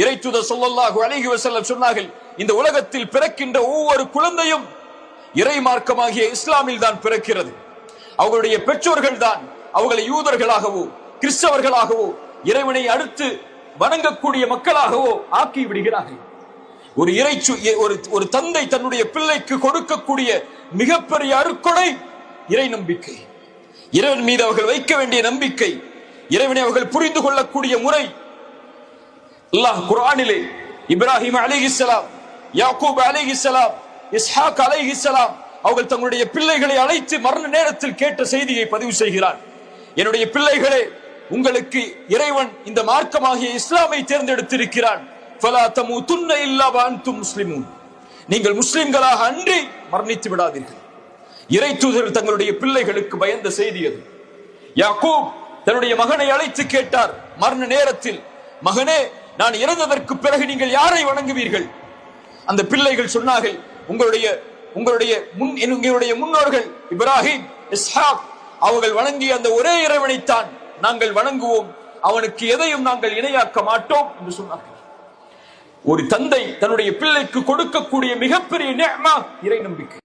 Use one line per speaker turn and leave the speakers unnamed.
இறைத்தூதர் ஸல்லல்லாஹு அலைஹி வஸல்லம் சொன்னார்கள், இந்த உலகத்தில் பிறக்கின்ற ஒவ்வொரு குழந்தையும் இறை மார்க்கமாகிய இஸ்லாமில் தான் பிறக்கிறது. அவர்களுடைய பெற்றோர்கள் தான் அவர்களை யூதர்களாகவோ கிறிஸ்தவர்களாகவோ இறைவனை அடுத்து வணங்கக்கூடிய மக்களாகவோ ஆக்கி விடுகிறார்கள். ஒரு தந்தை தன்னுடைய பிள்ளைக்கு கொடுக்கக்கூடிய மிகப்பெரிய அருட்கொடை இறை நம்பிக்கை, இறைவன் மீது அவர்கள் வைக்க வேண்டிய நம்பிக்கை, இறைவனை அவர்கள் புரிந்து கொள்ளக்கூடிய முறை. அல்லாஹ் குர்ஆனிலே இப்ராஹிம் அலைஹிஸ்ஸலாம், யாக்கூப் அலைஹிஸ்ஸலாம், இஸ்ஹாக் அலைஹிஸ்ஸலாம் அவர்கள் தங்களுடைய பிள்ளைகளை அழைத்து மரண நேரத்தில் கேட்ட செய்தியை பதிவு செய்கிறார். என்னுடைய பிள்ளைகளே, உங்களுக்கு இறைவன் இந்த மார்க்கமாகிய இஸ்லாமை தேர்ந்தெடுத்திருக்கிறான். ஃபலா தமூதுன்ன இல்லா வஅன்தும் முஸ்லிமூன். நீங்கள் முஸ்லிம்களாக அன்றி மரணித்து விடாதீர்கள். இறை தூதர்கள் தங்களுடைய பிள்ளைகளுக்கு பயந்த செய்தி அது. யாக்கூப் தன்னுடைய மகனை அழைத்து கேட்டார் மரண நேரத்தில், மகனே, நான் இறந்ததற்கு பிறகு நீங்கள் யாரை வணங்குவீர்கள்? அந்த பிள்ளைகள் சொன்னார்கள், உங்களுடைய முன்னோர்கள் இப்ராஹிம், இஸ்ஹாக் அவர்கள் வணங்கிய அந்த ஒரே இறைவனைத்தான் நாங்கள் வணங்குவோம், அவனுக்கு எதையும் நாங்கள் இணையாக்க மாட்டோம் என்று சொன்னார்கள். ஒரு தந்தை தன்னுடைய பிள்ளைக்கு கொடுக்கக்கூடிய மிகப்பெரிய நிஅமா இறை நம்பிக்கை.